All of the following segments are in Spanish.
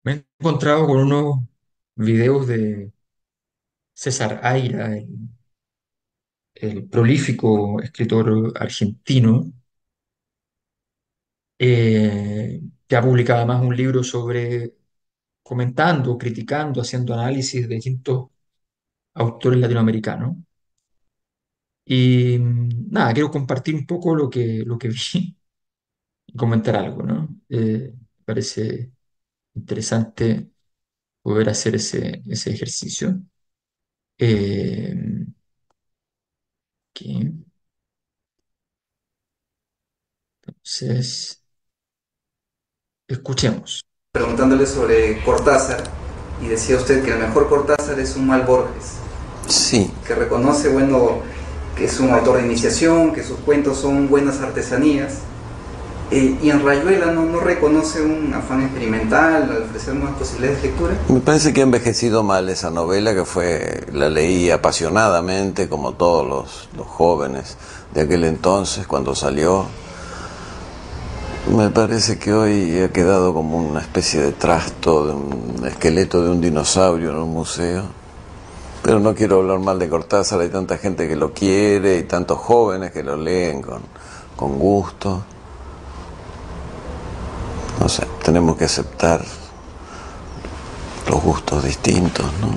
Me he encontrado con unos videos de César Aira, el prolífico escritor argentino, que ha publicado además un libro sobre comentando, criticando, haciendo análisis de distintos autores latinoamericanos. Y nada, quiero compartir un poco lo que vi y comentar algo, ¿no? Me parece interesante poder hacer ese ejercicio. Eh, que, entonces, escuchemos. Preguntándole sobre Cortázar y decía usted que el mejor Cortázar es un mal Borges, Sí, que reconoce, bueno, que es un autor de iniciación, que sus cuentos son buenas artesanías, y en Rayuela no reconoce un afán experimental al ofrecer nuevas posibilidades de lectura. me parece que ha envejecido mal esa novela, la leí apasionadamente como todos los jóvenes de aquel entonces cuando salió. Me parece que hoy ha quedado como una especie de trasto, de un esqueleto de un dinosaurio en un museo. Pero no quiero hablar mal de Cortázar, hay tanta gente que lo quiere y tantos jóvenes que lo leen con gusto. No sé, tenemos que aceptar los gustos distintos, ¿no?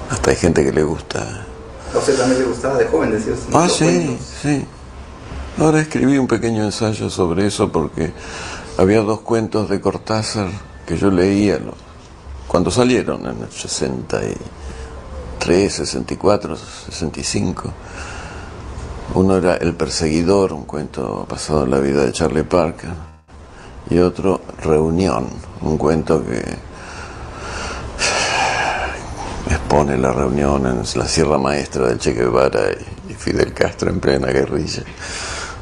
Hasta hay gente que le gusta. A usted también le gustaba de joven, decía usted, Ah, los sí, cuentos. sí. Ahora escribí un pequeño ensayo sobre eso porque había dos cuentos de Cortázar que yo leía cuando salieron en el 63, 64, 65. Uno era El Perseguidor, un cuento basado en la vida de Charlie Parker, y otro Reunión, un cuento que expone la reunión en la Sierra Maestra del Che Guevara y Fidel Castro en plena guerrilla.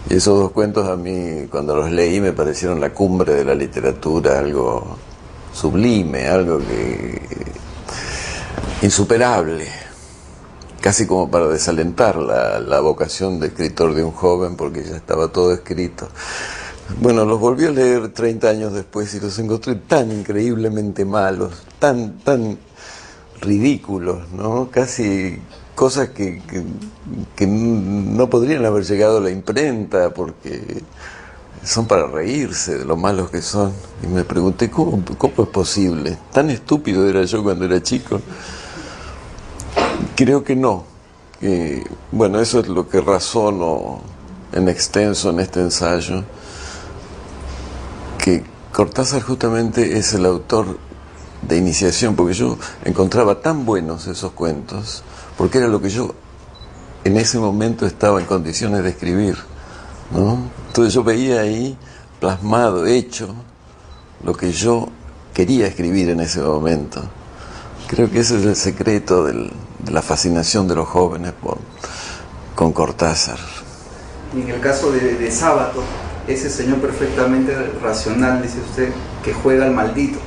Y esos dos cuentos a mí, cuando los leí, me parecieron la cumbre de la literatura, algo sublime, algo que insuperable, casi como para desalentar la vocación de escritor de un joven, porque ya estaba todo escrito. Bueno, los volví a leer 30 años después y los encontré tan increíblemente malos, tan ridículos, ¿no? Casi cosas que no podrían haber llegado a la imprenta porque son para reírse de lo malos que son. Y me pregunté, ¿cómo es posible? ¿Tan estúpido era yo cuando era chico? Creo que no. Bueno, eso es lo que razono en extenso en este ensayo, que Cortázar justamente es el autor de iniciación, porque yo encontraba tan buenos esos cuentos, porque era lo que yo en ese momento estaba en condiciones de escribir, ¿no? Entonces yo veía ahí plasmado, hecho, lo que yo quería escribir en ese momento. Creo que ese es el secreto de la fascinación de los jóvenes con Cortázar. Y en el caso de Sábato, ese señor perfectamente racional, dice usted, que juega al maldito.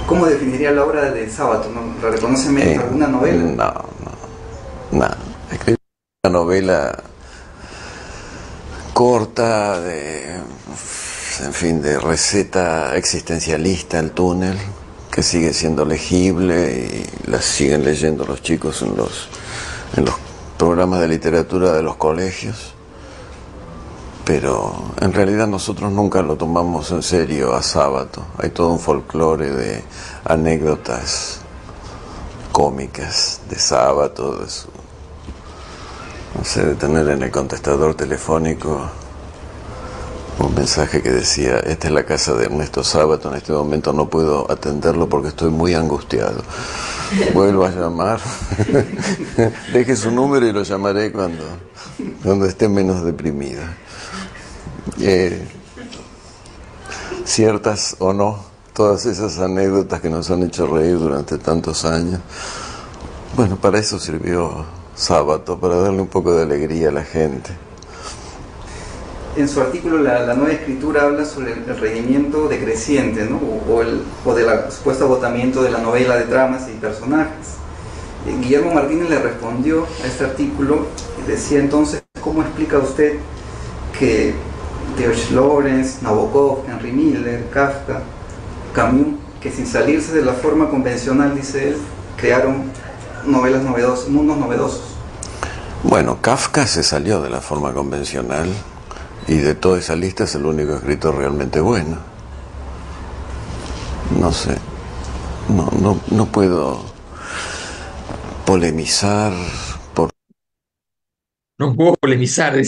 ¿Cómo definiría la obra de Sábato? ¿No? ¿La reconoce en alguna novela? No. Escribí una novela corta, en fin, de receta existencialista, El túnel, que sigue siendo legible y la siguen leyendo los chicos en los programas de literatura de los colegios. Pero en realidad nosotros nunca lo tomamos en serio a Sábato. Hay todo un folclore de anécdotas cómicas de Sábato, no sé, de tener en el contestador telefónico un mensaje que decía: esta es la casa de Ernesto Sábato, en este momento no puedo atenderlo porque estoy muy angustiado. Vuelvo a llamar, deje su número y lo llamaré cuando esté menos deprimido. Ciertas o no, todas esas anécdotas que nos han hecho reír durante tantos años, bueno, para eso sirvió Sábato, para darle un poco de alegría a la gente. En su artículo la nueva escritura habla sobre el rendimiento decreciente, ¿no? o del supuesto agotamiento de la novela de tramas y personajes. Guillermo Martínez le respondió a este artículo y decía entonces: ¿cómo explica usted que George Lawrence, Nabokov, Henry Miller, Kafka, Camus que sin salirse de la forma convencional, dice él, crearon novelas novedosas, mundos novedosos. Bueno, Kafka se salió de la forma convencional y de toda esa lista es el único escritor realmente bueno. No sé, no puedo polemizar por... No puedo polemizar,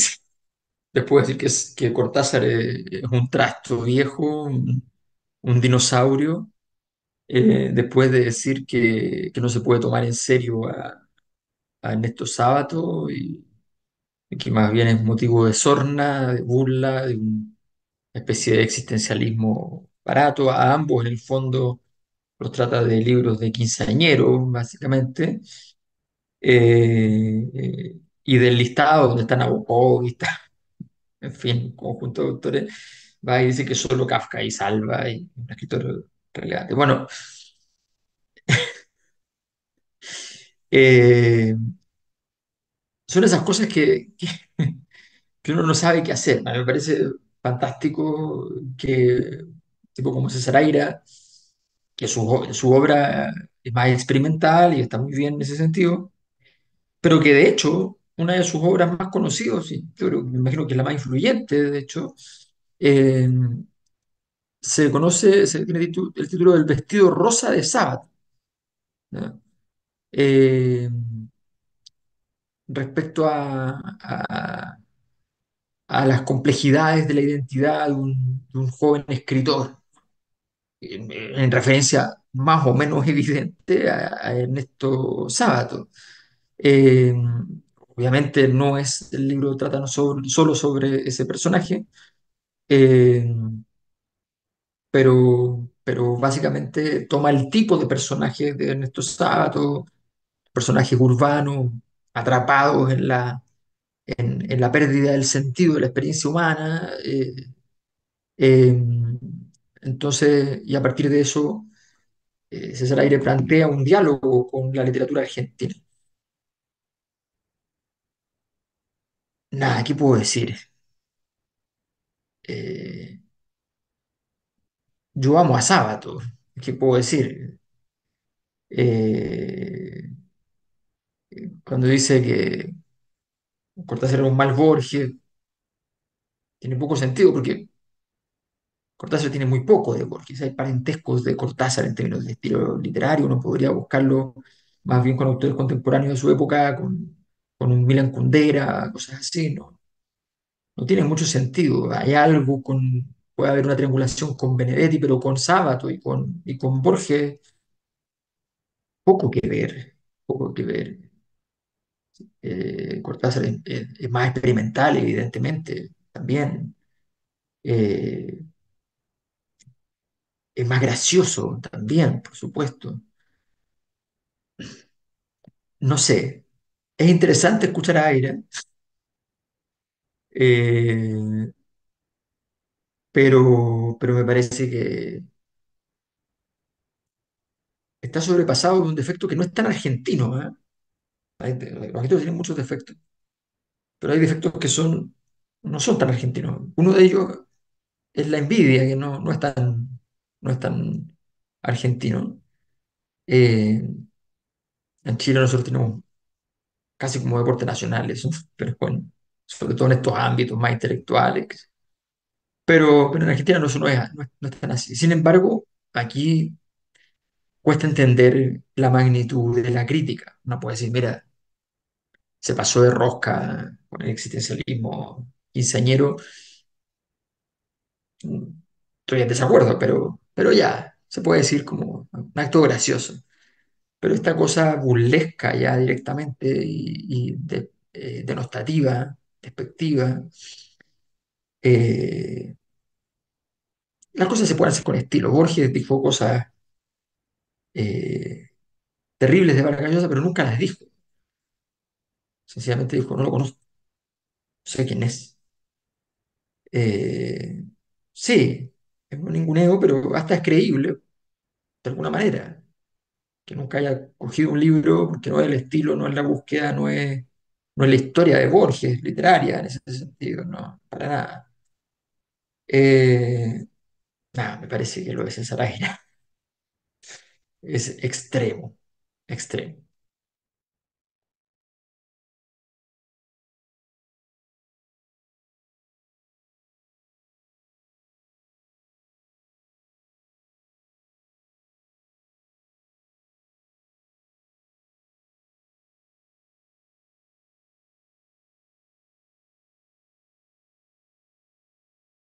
después decir que Cortázar es un trasto viejo, un dinosaurio, después de decir que no se puede tomar en serio a Ernesto Sábato y que más bien es motivo de sorna, de burla, de una especie de existencialismo barato. A ambos, en el fondo, los trata de libros de quinceañeros, básicamente, y del listado donde están Nabokov, y está, en fin, un conjunto de autores, va y dice que solo Kafka y Salva y un escritor relevante. Bueno, eh, son esas cosas que uno no sabe qué hacer. A mí me parece fantástico que tipo como César Aira, que su obra es más experimental y está muy bien en ese sentido, pero que de hecho una de sus obras más conocidas, y yo creo, me imagino que es la más influyente, de hecho, eh, se conoce, se tiene el título del Vestido Rosa de Sábado, ¿no? Eh, respecto a las complejidades de la identidad de un joven escritor, en referencia más o menos evidente a Ernesto Sábato. Eh, obviamente no es el libro trata solo sobre ese personaje, eh, pero básicamente toma el tipo de personaje de Ernesto Sábato, personajes urbanos, atrapados en la pérdida del sentido de la experiencia humana. Eh, entonces, y a partir de eso, César Aire plantea un diálogo con la literatura argentina. Nada, ¿qué puedo decir? Eh, yo amo a Sábato, ¿qué puedo decir? Eh, cuando dice que Cortázar era un mal Borges, tiene poco sentido porque Cortázar tiene muy poco de Borges. Hay parentescos de Cortázar en términos de estilo literario. Uno podría buscarlo más bien con autores contemporáneos de su época, con un Milan Kundera, cosas así. No, no tiene mucho sentido. Hay algo con, puede haber una triangulación con Benedetti, pero con Sábato y con Borges, poco que ver, poco que ver. Cortázar es más experimental, evidentemente, también. Eh, es más gracioso también, por supuesto. No sé, es interesante escuchar a Aira, eh, pero me parece que está sobrepasado de un defecto que no es tan argentino, ¿eh? Los argentinos tienen muchos defectos, pero hay defectos que no son tan argentinos. Uno de ellos es la envidia, que no es tan argentino. Eh, en Chile nosotros tenemos casi como deporte nacional eso, pero sobre todo en estos ámbitos más intelectuales. Pero en Argentina no, eso no es tan así. Sin embargo, aquí cuesta entender la magnitud de la crítica. Uno puede decir, mira, se pasó de rosca con el existencialismo quinceañero. Estoy en desacuerdo, pero ya, se puede decir como un acto gracioso. Pero esta cosa burlesca ya directamente y denostativa, despectiva, eh, las cosas se pueden hacer con estilo. Borges dijo cosas eh, terribles de Vargas Llosa, pero nunca las dijo. Sencillamente dijo, no lo conozco, no sé quién es. Eh, sí, es un ninguneo, pero hasta es creíble, de alguna manera, que nunca haya cogido un libro, porque no es el estilo, no es la búsqueda, no es la historia de Borges, literaria en ese sentido, no, para nada. Nada, me parece que lo de César Aira es extremo, extremo.